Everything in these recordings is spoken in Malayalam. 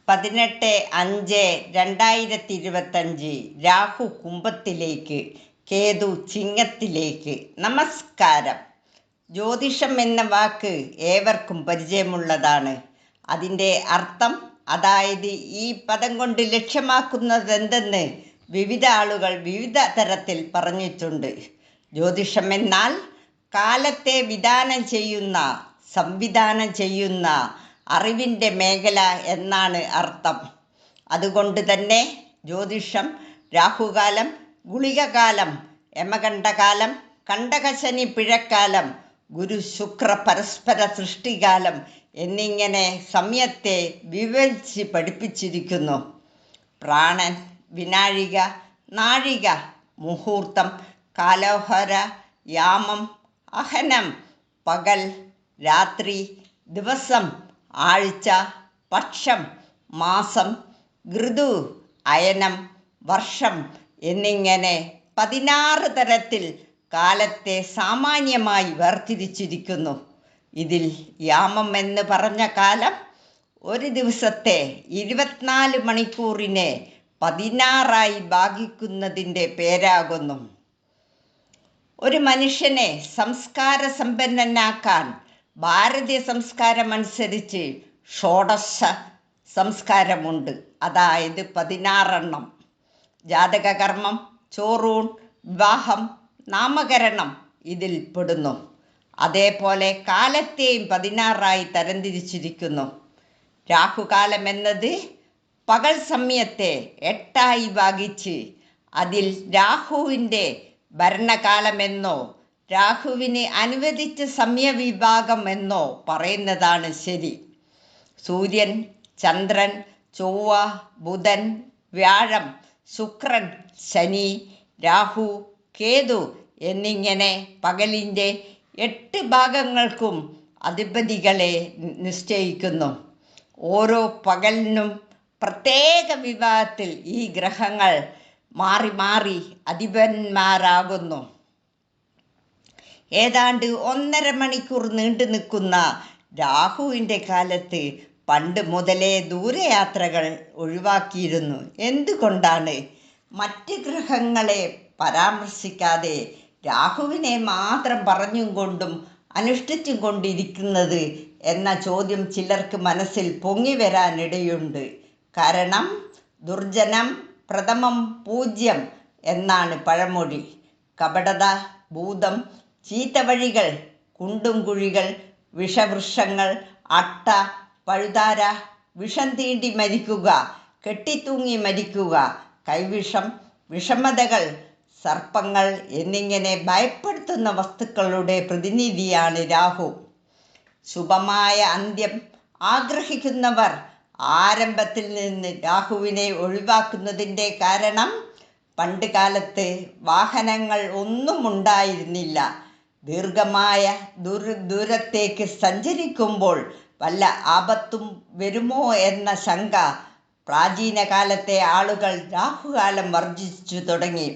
18/5/2025 രാഹു കുംഭത്തിലേക്ക്, കേതു ചിങ്ങത്തിലേക്ക്. നമസ്കാരം. ജ്യോതിഷം എന്ന വാക്ക് ഏവർക്കും പരിചയമുള്ളതാണ്. അതിൻ്റെ അർത്ഥം, അതായത് ഈ പദം കൊണ്ട് ലക്ഷ്യമാക്കുന്നതെന്തെന്ന് വിവിധ ആളുകൾ വിവിധ തരത്തിൽ പറഞ്ഞിട്ടുണ്ട്. ജ്യോതിഷം എന്നാൽ കാലത്തെ സംവിധാനം ചെയ്യുന്ന അറിവിൻ്റെ മേഖല എന്നാണ് അർത്ഥം. അതുകൊണ്ട് തന്നെ ജ്യോതിഷം രാഹുകാലം, ഗുളികകാലം, യമകണ്ഠകാലം, കണ്ടകശനി പിഴക്കാലം, ഗുരു ശുക്ര പരസ്പര സൃഷ്ടികാലം എന്നിങ്ങനെ സമയത്തെ വിവരിച്ച് പഠിപ്പിച്ചിരിക്കുന്നു. പ്രാണൻ, വിനാഴിക, നാഴിക, മുഹൂർത്തം, കാലോഹര, യാമം, അഹനം, പകൽ, രാത്രി, ദിവസം, ആഴ്ച, പക്ഷം, മാസം, ഋതു, അയനം, വർഷം എന്നിങ്ങനെ 16 തരത്തിൽ കാലത്തെ സാമാന്യമായി വേർതിരിച്ചിരിക്കുന്നു. ഇതിൽ യാമം എന്ന് പറഞ്ഞ കാലം ഒരു ദിവസത്തെ 24 മണിക്കൂറിനെ 16 ഭാഗിക്കുന്നതിൻ്റെ പേരാകുന്നു. ഒരു മനുഷ്യനെ സംസ്കാര സമ്പന്നനാക്കാൻ ഭാരതീയ സംസ്കാരമനുസരിച്ച് ഷോഡശ സംസ്കാരമുണ്ട്, അതായത് 16 ജാതകകർമ്മം, ചോറൂൺ, വിവാഹം, നാമകരണം ഇതിൽ പെടുന്നു. അതേപോലെ കാലത്തെയും 16 തരംതിരിച്ചിരിക്കുന്നു. രാഹുകാലം എന്നത് പകൽ സമയത്തെ 8 ഭാഗിച്ച് അതിൽ രാഹുവിൻ്റെ ഭരണകാലമെന്നോ രാഹുവിന് അനുവദിച്ച സമയവിഭാഗം എന്നോ പറയുന്നതാണ് ശരി. സൂര്യൻ, ചന്ദ്രൻ, ചൊവ്വ, ബുധൻ, വ്യാഴം, ശുക്രൻ, ശനി, രാഹു, കേതു എന്നിങ്ങനെ പകലിൻ്റെ 8 ഭാഗങ്ങൾക്കും അധിപതികളെ നിശ്ചയിക്കുന്നു. ഓരോ പകലിനും പ്രത്യേക വിഭാഗത്തിൽ ഈ ഗ്രഹങ്ങൾ മാറി മാറി അധിപന്മാരാകുന്നു. ഏതാണ്ട് 1.5 മണിക്കൂർ നീണ്ടു നിൽക്കുന്ന രാഹുവിൻ്റെ കാലത്ത് പണ്ട് മുതലേ ദൂരയാത്രകൾ ഒഴിവാക്കിയിരുന്നു. എന്തുകൊണ്ടാണ് മറ്റ് ഗ്രഹങ്ങളെ പരാമർശിക്കാതെ രാഹുവിനെ മാത്രം പറഞ്ഞും കൊണ്ടും അനുഷ്ഠിച്ചും കൊണ്ടിരിക്കുന്നത് എന്ന ചോദ്യം ചിലർക്ക് മനസ്സിൽ പൊങ്ങി വരാനിടയുണ്ട്. കാരണം ദുർജനം പ്രഥമം പൂജ്യം എന്നാണ് പഴമൊഴി. കപടത, ഭൂതം, ചീത്തവഴികൾ, കുണ്ടും കുഴികൾ, വിഷവൃക്ഷങ്ങൾ, അട്ട, പഴുതാര, വിഷം തീണ്ടി മരിക്കുക, കെട്ടിത്തൂങ്ങി മരിക്കുക, കൈവിഷം, വിഷമതകൾ, സർപ്പങ്ങൾ എന്നിങ്ങനെ ഭയപ്പെടുത്തുന്ന വസ്തുക്കളുടെ പ്രതിനിധിയാണ് രാഹു. ശുഭമായ അന്ത്യം ആഗ്രഹിക്കുന്നവർ ആരംഭത്തിൽ നിന്ന് രാഹുവിനെ ഒഴിവാക്കുന്നതിൻ്റെ കാരണം, പണ്ട് കാലത്ത് വാഹനങ്ങൾ ഒന്നും ഉണ്ടായിരുന്നില്ല. ദീർഘമായ ദൂരത്തേക്ക് സഞ്ചരിക്കുമ്പോൾ വല്ല ആപത്തും വരുമോ എന്ന ശങ്ക പ്രാചീന കാലത്തെ ആളുകൾ രാഹുകാലം വർജിച്ചു തുടങ്ങി.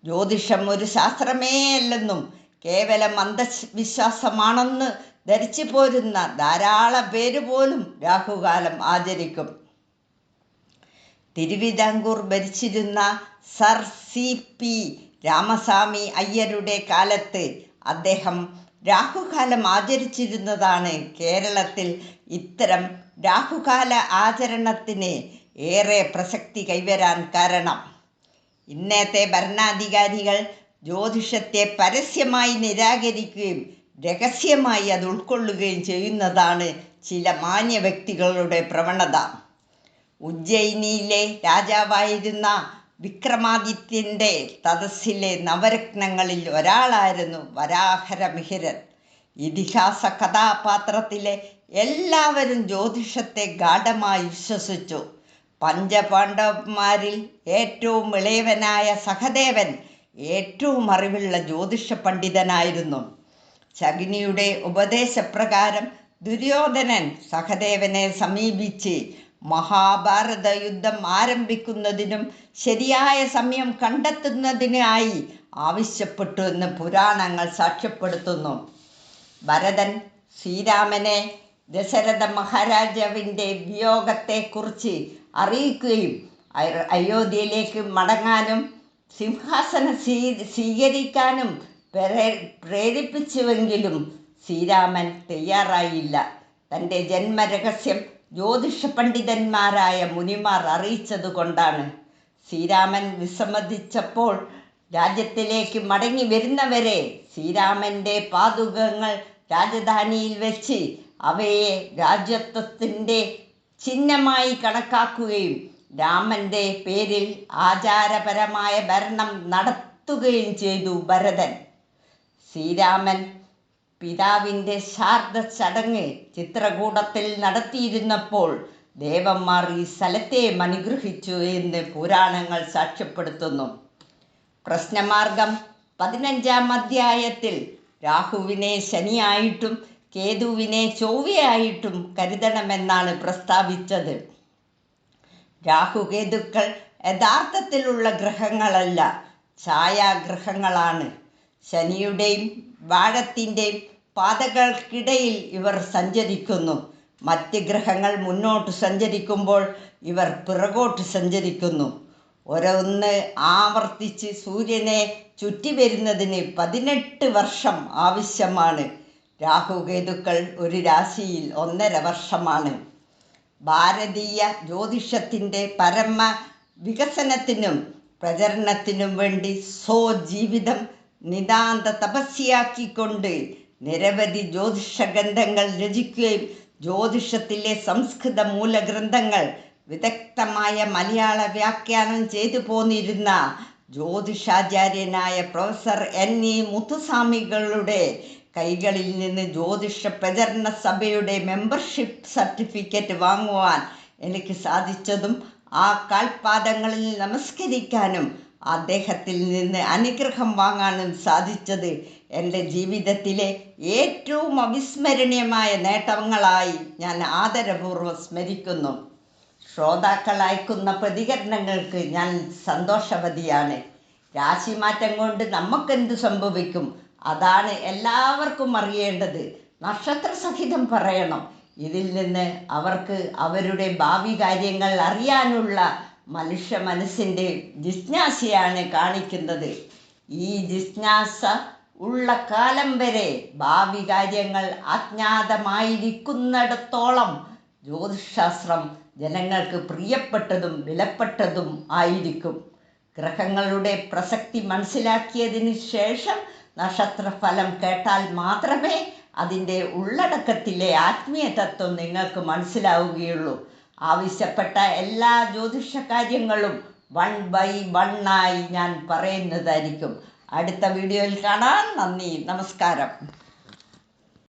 ജ്യോതിഷം ഒരു ശാസ്ത്രമേ അല്ലെന്നും കേവലം അന്ധവിശ്വാസമാണെന്ന് ധരിച്ചു പോരുന്ന ധാരാളം പേര് പോലും രാഹുകാലം ആചരിക്കും. തിരുവിതാംകൂർ ഭരിച്ചിരുന്ന സർ CP രാമസ്വാമി അയ്യരുടെ കാലത്ത് അദ്ദേഹം രാഹുകാലം ആചരിച്ചിരുന്നതാണ് കേരളത്തിൽ ഇത്തരം രാഹുകാല ആചരണത്തിന് ഏറെ പ്രസക്തി കൈവരാൻ കാരണം. ഇന്നത്തെ ഭരണാധികാരികൾ ജ്യോതിഷത്തെ പരസ്യമായി നിരാകരിക്കുകയും രഹസ്യമായി അത് ഉൾക്കൊള്ളുകയും ചെയ്യുന്നതാണ് ചില മാന്യ വ്യക്തികളുടെ പ്രവണത. ഉജ്ജയിനിയിലെ രാജാവായിരുന്ന വിക്രമാദിത്യൻ്റെ തപസ്സിലെ നവരത്നങ്ങളിൽ ഒരാളായിരുന്നു വരാഹമിഹിരൻ. ഇതിഹാസ കഥാപാത്രത്തിലെ എല്ലാവരും ജ്യോതിഷത്തെ ഗാഢമായി വിശ്വസിച്ചു. പഞ്ചപാണ്ഡവന്മാരിൽ ഏറ്റവും ഇളയവനായ സഹദേവൻ ഏറ്റവും അറിവുള്ള ജ്യോതിഷ പണ്ഡിതനായിരുന്നു. ശകുനിയുടെ ഉപദേശപ്രകാരം ദുര്യോധനൻ സഹദേവനെ സമീപിച്ച് മഹാഭാരത യുദ്ധം ആരംഭിക്കുന്നതിനും ശരിയായ സമയം കണ്ടെത്തുന്നതിനായി ആവശ്യപ്പെട്ടു എന്ന് പുരാണങ്ങൾ സാക്ഷ്യപ്പെടുത്തുന്നു. ഭരതൻ ശ്രീരാമനെ ദശരഥ മഹാരാജാവിൻ്റെ വിയോഗത്തെക്കുറിച്ച് അറിയിക്കുകയും അയോധ്യയിലേക്ക് മടങ്ങാനും സിംഹാസനം സ്വീകരിക്കാനും പ്രേരിപ്പിച്ചുവെങ്കിലും ശ്രീരാമൻ തയ്യാറായില്ല. തൻ്റെ ജന്മരഹസ്യം ജ്യോതിഷ പണ്ഡിതന്മാരായ മുനിമാർ അറിയിച്ചതുകൊണ്ടാണ്. ശ്രീരാമൻ വിസമ്മതിച്ചപ്പോൾ രാജ്യത്തിലേക്ക് മടങ്ങി വരുന്നവരെ ശ്രീരാമൻ്റെ പാദുകങ്ങൾ രാജധാനിയിൽ വെച്ച് അവയെ രാജ്യത്വത്തിൻ്റെ ചിഹ്നമായി കണക്കാക്കുകയും രാമൻ്റെ പേരിൽ ആചാരപരമായ ഭരണം നടത്തുകയും ചെയ്തു ഭരതൻ. ശ്രീരാമൻ പിതാവിൻ്റെ ശ്രാദ്ധ ചടങ്ങ് ചിത്രകൂടത്തിൽ നടത്തിയിരുന്നപ്പോൾ ദേവന്മാർ ഈ സ്ഥലത്തെയും അനുഗ്രഹിച്ചു എന്ന് പുരാണങ്ങൾ സാക്ഷ്യപ്പെടുത്തുന്നു. പ്രശ്നമാർഗം 15-ാം അധ്യായത്തിൽ രാഹുവിനെ ശനിയായിട്ടും കേതുവിനെ ചൊവ്വയായിട്ടും കരുതണമെന്നാണ് പ്രസ്താവിച്ചത്. രാഹുകേതുക്കൾ യഥാർത്ഥത്തിലുള്ള ഗ്രഹങ്ങളല്ല, ഛായാഗ്രഹങ്ങളാണ്. ശനിയുടെയും വ്യാഴത്തിൻ്റെയും പാതകൾക്കിടയിൽ ഇവർ സഞ്ചരിക്കുന്നു. മറ്റ് ഗ്രഹങ്ങൾ മുന്നോട്ട് സഞ്ചരിക്കുമ്പോൾ ഇവർ പിറകോട്ട് സഞ്ചരിക്കുന്നു. ഓരോന്ന് ആവർത്തിച്ച് സൂര്യനെ ചുറ്റി വരുന്നതിന് 18 വർഷം ആവശ്യമാണ്. രാഹുകേതുക്കൾ ഒരു രാശിയിൽ 1.5 വർഷമാണ്. ഭാരതീയ ജ്യോതിഷത്തിൻ്റെ പരമ വികസനത്തിനും പ്രചരണത്തിനും വേണ്ടി സ്വജീവിതം നിതാന്ത തപസ്യയാക്കിക്കൊണ്ട് നിരവധി ജ്യോതിഷ ഗ്രന്ഥങ്ങൾ രചിക്കുകയും ജ്യോതിഷത്തിലെ സംസ്കൃത മൂലഗ്രന്ഥങ്ങൾ വിദഗ്ധമായ മലയാള വ്യാഖ്യാനം ചെയ്തു പോന്നിരുന്ന ജ്യോതിഷാചാര്യനായ പ്രൊഫസർ N.E. മുത്തുസ്വാമികളുടെ കൈകളിൽ നിന്ന് ജ്യോതിഷ പ്രചരണ സഭയുടെ മെമ്പർഷിപ്പ് സർട്ടിഫിക്കറ്റ് വാങ്ങുവാൻ എനിക്ക് സാധിച്ചതും ആ കാൽപാദങ്ങളിൽ നമസ്കരിക്കാനും അദ്ദേഹത്തിൽ നിന്ന് അനുഗ്രഹം വാങ്ങാനും സാധിച്ചത് എൻ്റെ ജീവിതത്തിലെ ഏറ്റവും അവിസ്മരണീയമായ നേട്ടങ്ങളായി ഞാൻ ആദരപൂർവ്വം സ്മരിക്കുന്നു. ശ്രോതാക്കൾ അയക്കുന്ന പ്രതികരണങ്ങൾക്ക് ഞാൻ സന്തോഷവതിയാണ്. രാശിമാറ്റം കൊണ്ട് നമുക്കെന്ത് സംഭവിക്കും? അതാണ് എല്ലാവർക്കും അറിയേണ്ടത്. നക്ഷത്രസഹിതം പറയണം. ഇതിൽ നിന്ന് അവർക്ക് അവരുടെ ഭാവി കാര്യങ്ങൾ അറിയാനുള്ള മനുഷ്യ മനസ്സിൻ്റെ ജിജ്ഞാസയാണ് കാണിക്കുന്നത്. ഈ ജിജ്ഞാസ ഉള്ള കാലം വരെ ഭാവി കാര്യങ്ങൾ അജ്ഞാതമായിരിക്കുന്നിടത്തോളം ജ്യോതിശാസ്ത്രം ജനങ്ങൾക്ക് പ്രിയപ്പെട്ടതും വിലപ്പെട്ടതും ആയിരിക്കും. ഗ്രഹങ്ങളുടെ പ്രസക്തി മനസ്സിലാക്കിയതിന് ശേഷം നക്ഷത്രഫലം കേട്ടാൽ മാത്രമേ അതിൻ്റെ ഉള്ളടക്കത്തിലെ ആത്മീയ തത്വം നിങ്ങൾക്ക് മനസ്സിലാവുകയുള്ളൂ. ആവശ്യപ്പെട്ട എല്ലാ ജ്യോതിഷ കാര്യങ്ങളും 1 by 1 ആയി ഞാൻ പറയുന്നതായിരിക്കും. അടുത്ത വീഡിയോയിൽ കാണാം. നന്ദി, നമസ്കാരം.